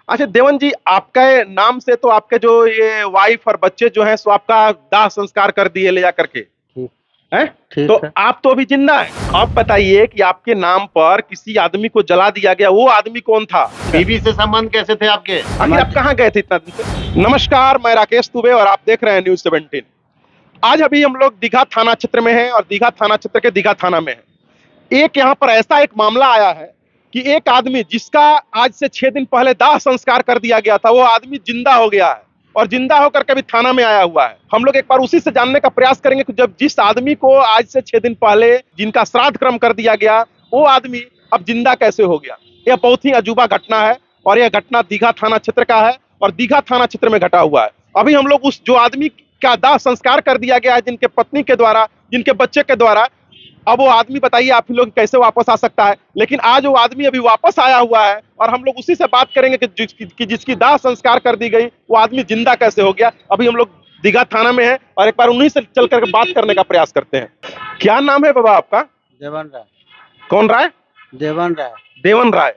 अच्छा देवन जी, आपके नाम से तो आपके जो ये वाइफ और बच्चे जो हैं सो आपका दाह संस्कार कर दिए ले जा करके ठीक हैं। ठीक तो है। आप तो अभी जिंदा हैं। आप बताइए कि आपके नाम पर किसी आदमी को जला दिया गया, वो आदमी कौन था? बीवी से संबंध कैसे थे आपके? आखिर आप कहाँ गए थे इतना दिन से? नमस्कार, मैं राकेश दुबे और आप देख रहे हैं न्यूज 17। आज अभी हम लोग दीघा थाना क्षेत्र में हैं और दीघा थाना क्षेत्र के दीघा थाना में है। एक यहाँ पर ऐसा एक मामला आया है कि एक आदमी जिसका आज से 6 दिन पहले दाह संस्कार कर दिया गया था, वो आदमी जिंदा हो गया है और जिंदा होकर के भी थाना में आया हुआ है। हम लोग एक बार उसी से जानने का प्रयास करेंगे कि जब जिस आदमी को आज से 6 दिन पहले जिनका श्राद्ध कर्म कर दिया गया, वो आदमी अब जिंदा कैसे हो गया। यह बहुत ही अजूबा घटना है और यह घटना दीघा थाना क्षेत्र का है और दीघा थाना क्षेत्र में घटा हुआ है। अभी हम लोग उस जो आदमी का दाह संस्कार कर दिया गया है, जिनके पत्नी के द्वारा, जिनके बच्चे के द्वारा, अब वो आदमी बताइए आप लोग कैसे वापस आ सकता है। लेकिन आज वो आदमी अभी वापस आया हुआ है और हम लोग उसी से बात करेंगे कि जिसकी दाह संस्कार कर दी गई, वो आदमी जिंदा कैसे हो गया। अभी हम लोग दीघा थाना में है और एक बार उन्हीं से चल करके बात करने का प्रयास करते हैं। क्या नाम है बाबा आपका? देवन राय। कौन राय? देवन राय। देवन राय।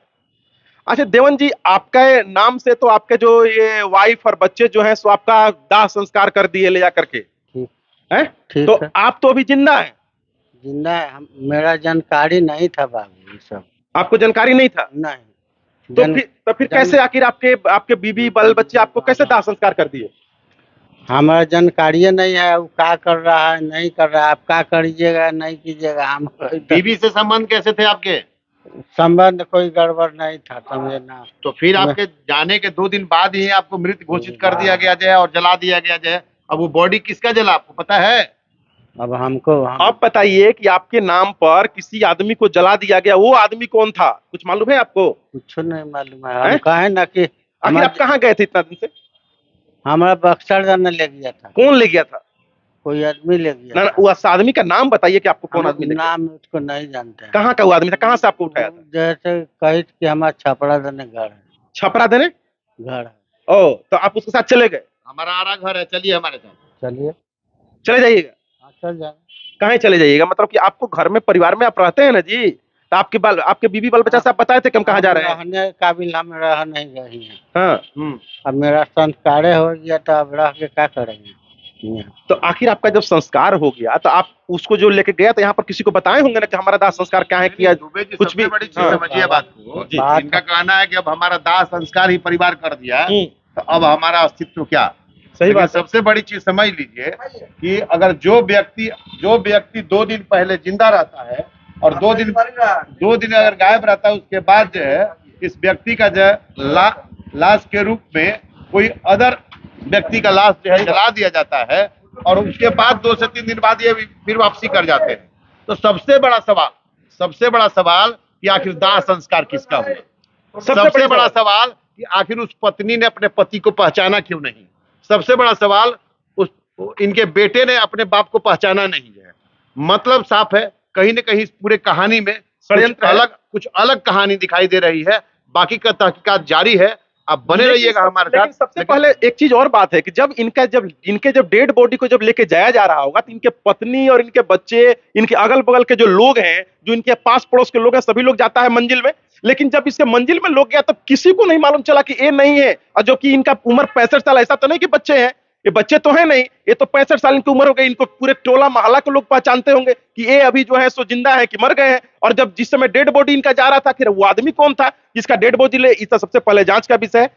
अच्छा देवन जी, आपके नाम से तो आपके जो ये वाइफ और बच्चे जो हैं सो आपका दाह संस्कार कर दिए ले जा करके ठीक हैं। ठीक तो है। आप तो अभी जिंदा हैं। जिंदा है। मेरा जानकारी नहीं था बाबू, ये सब आपको जानकारी नहीं था? नहीं। तो फिर कैसे आखिर आपके आपके बीवी बाल बच्चे आपको कैसे दाह संस्कार कर दिए? हमारा जानकारी नहीं है, वो क्या कर रहा है नहीं कर रहा है। आप क्या करिएगा नहीं कीजिएगा, हम बीवी से संबंध कैसे थे आपके? संबंध कोई गड़बड़ नहीं था, समझे ना। तो फिर आपके जाने के 2 दिन बाद ही आपको मृत घोषित कर दिया गया जाए और जला दिया गया जाए। अब वो बॉडी किसका जला आपको पता है? अब हमको अब बताइए कि आपके नाम पर किसी आदमी को जला दिया गया, वो आदमी कौन था? कुछ मालूम है आपको? कुछ नहीं मालूम है। हम कहे ना कि आखिर आप कहाँ गए थे इतना दिन से? हमारा बक्सर जाने ले गया था। कौन ले गया था? कोई आदमी ले गया ना, था। उस आदमी का नाम बताइए कि आपको कौन आदमी ले गया? नाम उसको नहीं जानते हैं। कहाँ का वो आदमी था? कहाँ से आपको उठाया था? जैसे कही कि हमारा छपरा देने घर है। छपरा देने घर है। ओ, तो आप उसके साथ चले गए? हमारा आरा घर है, चलिए हमारे साथ। चलिए। चले जाइएगा। हाँ चल जाए। कहाँ चले जाइएगा? मतलब कि आपको घर में परिवार में आप रहते हैं ना जी, तो आपके बीवी बाल बच्चा से आप बताए थे कि हम कहाँ जा रहे हैं? रहने काबिल हम रह नहीं रही हैं। हाँ। अब मेरा संस्कार हो गया तो अब रह के क्या करेंगे। तो आखिर आपका जब संस्कार हो गया तो आप उसको जो लेके गया तो यहाँ पर किसी को बताए होंगे ना कि हमारा दाह संस्कार क्या है किया? कुछ भी बड़ी चीज समझिए बात को। इनका कहना है कि अब हमारा दाह संस्कार ही परिवार कर दिया, तो अब हमारा अस्तित्व क्या? सही बात। सबसे बड़ी चीज समझ लीजिए कि अगर जो व्यक्ति 2 दिन पहले जिंदा रहता है और 2 दिन अगर गायब रहता है, उसके बाद जो है इस व्यक्ति का जो है लाश के रूप में कोई अदर व्यक्ति का लाश जो है जला दिया जाता है और उसके बाद 2 से 3 दिन बाद ये फिर वापसी कर जाते हैं। तो सबसे बड़ा सवाल कि आखिर दाह संस्कार किसका हुआ। सबसे बड़ा सवाल कि आखिर उस पत्नी ने अपने पति को पहचाना क्यों नहीं। सबसे बड़ा सवाल इनके बेटे ने अपने बाप को पहचाना नहीं है। मतलब साफ है, कहीं न कहीं इस पूरे कहानी में कुछ अलग कहानी दिखाई दे रही है। बाकी का तहकीकात जारी है, आप बने रहिएगा हमारे साथ। सबसे पहले एक चीज और बात है कि जब इनके जब डेड बॉडी को जब लेके जाया जा रहा होगा तो इनके पत्नी और इनके बच्चे, इनके अगल बगल के जो लोग हैं, जो इनके पास पड़ोस के लोग हैं, सभी लोग जाता है मंजिल में। लेकिन जब इसके मंजिल में लोग गया तब किसी को नहीं मालूम चला कि ये नहीं है। और जो कि इनका उम्र 65 साल, ऐसा तो नहीं कि बच्चे हैं, ये बच्चे तो है नहीं, ये तो 65 साल इनकी उम्र हो गई। इनको पूरे टोला मोहल्ला के लोग पहचानते होंगे कि ये अभी जो है सो जिंदा है कि मर गए हैं। और जब जिस समय डेड बॉडी इनका जा रहा था, फिर वो आदमी कौन था जिसका डेड बॉडी ले, इसका सबसे पहले जांच का विषय है।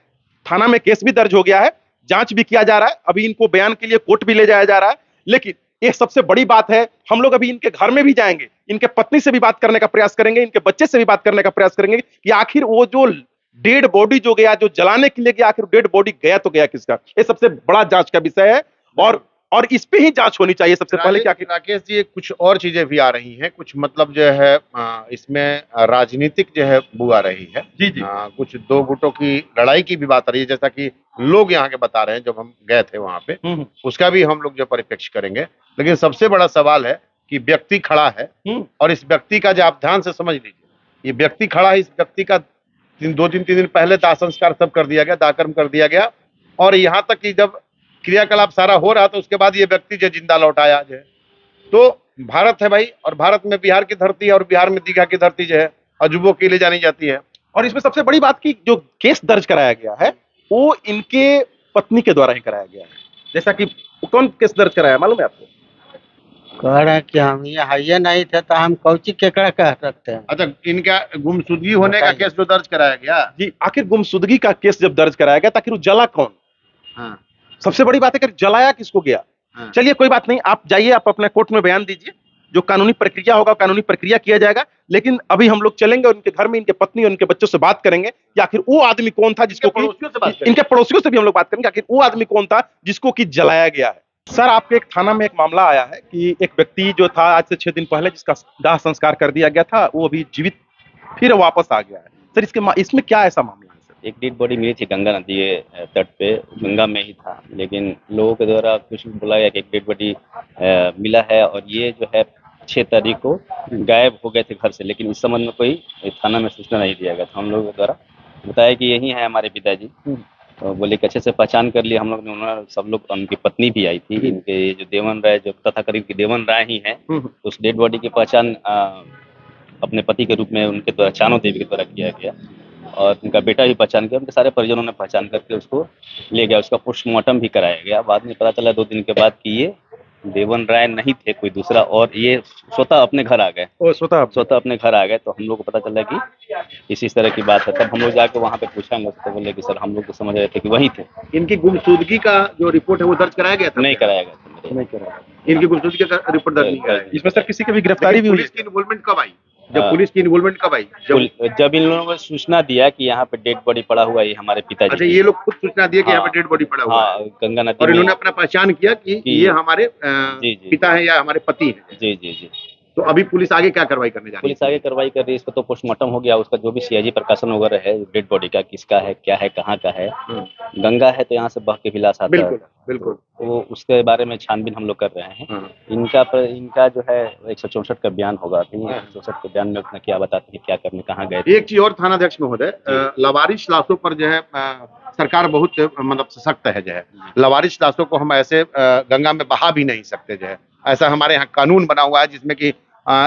थाना में केस भी दर्ज हो गया है, जांच भी किया जा रहा है, अभी इनको बयान के लिए कोर्ट भी ले जाया जा रहा है। लेकिन एक सबसे बड़ी बात है, हम लोग अभी इनके घर में भी जाएंगे, इनके पत्नी से भी बात करने का प्रयास करेंगे, इनके बच्चे से भी बात करने का प्रयास करेंगे कि आखिर वो जो डेड बॉडी जो गया, जो जलाने के लिए गया, आखिर डेड बॉडी गया तो गया किसका। ये सबसे बड़ा जांच का विषय है और इस पे ही जांच होनी चाहिए सबसे पहले। क्या राकेश जी, कुछ और चीजें भी आ रही हैं, कुछ मतलब जो है इसमें राजनीतिक जो है वो आ रही है। जी। कुछ 2 गुटों की लड़ाई की भी बात आ रही है, जैसा कि लोग यहाँ के बता रहे हैं जब हम गए थे वहां पे। उसका भी हम लोग जो परिप्रेक्ष्य करेंगे। लेकिन सबसे बड़ा सवाल है कि व्यक्ति खड़ा है और इस व्यक्ति का जो आप ध्यान से समझ लीजिए, ये व्यक्ति खड़ा है, इस व्यक्ति का 2 दिन पहले दाह संस्कार सब कर दिया गया, दाहकर्म कर दिया गया। और यहाँ तक कि जब क्रियाकलाप सारा हो रहा था उसके बाद ये व्यक्ति जो जिंदा लौटाया जो है। तो भारत है भाई, और भारत में बिहार की धरती है और बिहार में दीघा की धरती जो है अजूबों के लिए जानी जाती है। और इसमें सबसे बड़ी बात की जो केस दर्ज कराया गया है वो इनके पत्नी के द्वारा ही कराया गया है। जैसा कि कौन केस दर्ज कराया मालूम है आपको? कह रहे हैं कि हम ये नहीं थे तो हम कौची केकड़ा कह सकते हैं। अच्छा, इनका गुमशुदगी होने का बताइए। केस जो दर्ज कराया गया। जी, आखिर गुमशुदगी का केस जब दर्ज कराया गया ताकि वो जला कौन? हाँ, सबसे बड़ी बात है कि जलाया किसको गया। हाँ। चलिए कोई बात नहीं, आप जाइए, आप अपने कोर्ट में बयान दीजिए, जो कानूनी प्रक्रिया होगा कानूनी प्रक्रिया किया जाएगा। लेकिन अभी हम लोग चलेंगे और उनके घर में इनके पत्नी और इनके बच्चों से बात करेंगे कि आखिर वो आदमी कौन था जिसको कि पड़ोसियों से बात करेंगे। इनके पड़ोसियों से भी हम लोग बात करेंगे आखिर वो आदमी कौन था जिसको कि जलाया गया है। सर, आपके एक थाना में एक मामला आया है कि एक व्यक्ति जो था आज से 6 दिन पहले जिसका दाह संस्कार कर दिया गया था वो अभी जीवित फिर वापस आ गया है। सर, इसमें क्या ऐसा मामला है सर? एक डेड बॉडी मिली थी गंगा नदी के तट पे, गंगा में ही था, लेकिन लोगों के द्वारा कुछ बोला गया कि एक डेड बॉडी मिला है और ये जो है 6 तारीख को गायब हो गए थे घर से, लेकिन इस संबंध में कोई थाना में सूचना नहीं दिया गया था। हम लोगों के द्वारा बताया कि यही है हमारे पिताजी, तो बोले कि अच्छे से पहचान कर लिए हम लोग ने, उन्होंने सब लोग, उनकी पत्नी भी आई थी, इनके जो देवन राय जो तथाकथित की देवन राय ही है, उस डेड बॉडी की पहचान अपने पति के रूप में उनके द्वारा चानो देवी के द्वारा किया गया और उनका बेटा भी पहचान किया, उनके सारे परिजनों ने पहचान करके उसको ले गया। उसका पोस्टमार्टम भी कराया गया। बाद में पता चला 2 दिन के बाद कि ये देवन राय नहीं थे, कोई दूसरा, और ये स्वतः अपने घर आ गए। ओ, स्वतः अपने घर आ गए, तो हम लोग को पता चला कि इसी तरह की बात है। तब हम लोग जाके वहाँ पे पूछेंगे तो बोले कि सर हम लोग तो समझ रहे थे कि वही थे। इनकी गुमशुदगी का जो रिपोर्ट है वो दर्ज कराया गया था? नहीं कराया गया था मेरे। नहीं कराया। इनकी गुमशुदगी का रिपोर्ट दर्ज नहीं कराया गया। इसमें सर किसी की भी गिरफ्तारी भी हुई? पुलिस की इन्वॉल्वमेंट कब आई? जब हाँ। पुलिस की इन्वॉल्वमेंट कब आई? जब इन लोगों को सूचना दिया कि यहाँ पे डेड बॉडी पड़ा हुआ है, ये हमारे पिताजी अच्छा, की। ये लोग खुद सूचना दिए कि यहाँ पे हाँ। डेड बॉडी पड़ा हुआ है हाँ, गंगा नदी और में। इन्होंने अपना पहचान किया कि ये हमारे जी, जी। पिता है या हमारे पति है। जी जी जी। तो अभी पुलिस आगे क्या कार्रवाई करने जा रही पुलिस आगे कार्रवाई कर रही है। इसका तो पोस्टमार्टम हो गया, उसका जो भी सीआईजी प्रकाशन वगैरह है डेड बॉडी का, किसका है, क्या है, कहाँ का है। गंगा है तो यहाँ से बह के भी लाश आता है, बिल्कुल बिल्कुल। वो उसके बारे में छानबीन हम लोग कर रहे हैं। हाँ। इनका जो है 164 का बयान होगा, तो 164 के बयान में अपना क्या बताते हैं, क्या करने, कहाँ गए थे। एक चीज और थानाध्यक्ष महोदय, लावारिस लाशों पर जो है सरकार बहुत मतलब सख्त है जो है। लावारिस लाशों को हम ऐसे गंगा में बहा भी नहीं सकते जो है। ऐसा हमारे यहाँ कानून बना हुआ है जिसमें कि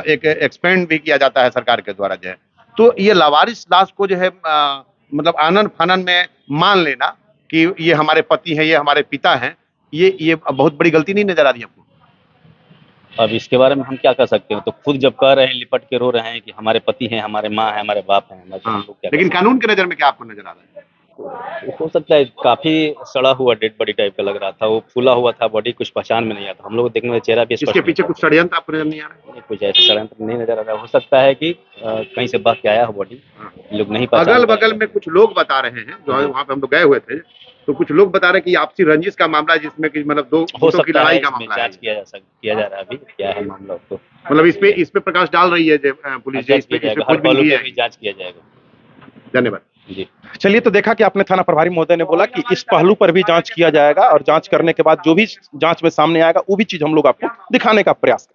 एक एक्सपेंड भी किया जाता है सरकार के द्वारा जो है। तो ये लावारिस लाश को जो है मतलब आनन फानन में मान लेना कि ये हमारे पति हैं, ये हमारे पिता हैं, ये बहुत बड़ी गलती नहीं नजर आ रही आपको? अब इसके बारे में हम क्या कर सकते हैं? तो खुद जब कह रहे हैं, लिपट के रो रहे हैं कि हमारे पति हैं, हमारे माँ है, हमारे बाप हैं, हम हाँ। लोग क्या लेकिन कर कानून की नजर में क्या आपको नजर आ रहा है? हो सकता है काफी सड़ा हुआ डेड बॉडी टाइप का लग रहा था, वो फूला हुआ था बॉडी, कुछ पहचान में नहीं आता। हम लोग देखने में चेहरा भी इसके स्पष्ट पीछे नहीं कुछ षड्यंत्र आपको नजर नहीं आ रहा है? नहीं, कुछ ऐसा षड्यंत्र नहीं नजर आ रहा। हो सकता है कि कहीं से बह के आया हो बॉडी, लोग नहीं पहचान अगल पाए। बगल में कुछ लोग बता रहे हैं, जो वहाँ पे हम लोग गए हुए थे, तो कुछ लोग बता रहे हैं कि आपसी रंजिश का मामला है जिसमें कि मतलब दो हो गुटों की सकता है, लड़ाई का इसमें मामला है। जांच किया जा रहा है अभी क्या है मामला, तो मतलब इस पे प्रकाश डाल रही है पुलिस, जांच इस पे किया जाएगा, खोजबीन हर पहलू की पे है। भी जांच किया जाएगा। धन्यवाद जी। चलिए, तो देखा कि अपने थाना प्रभारी महोदय ने बोला कि इस पहलू पर भी जांच किया जाएगा और जांच करने के बाद जो भी जांच में सामने आएगा वो भी चीज हम लोग आपको दिखाने का प्रयास करेंगे।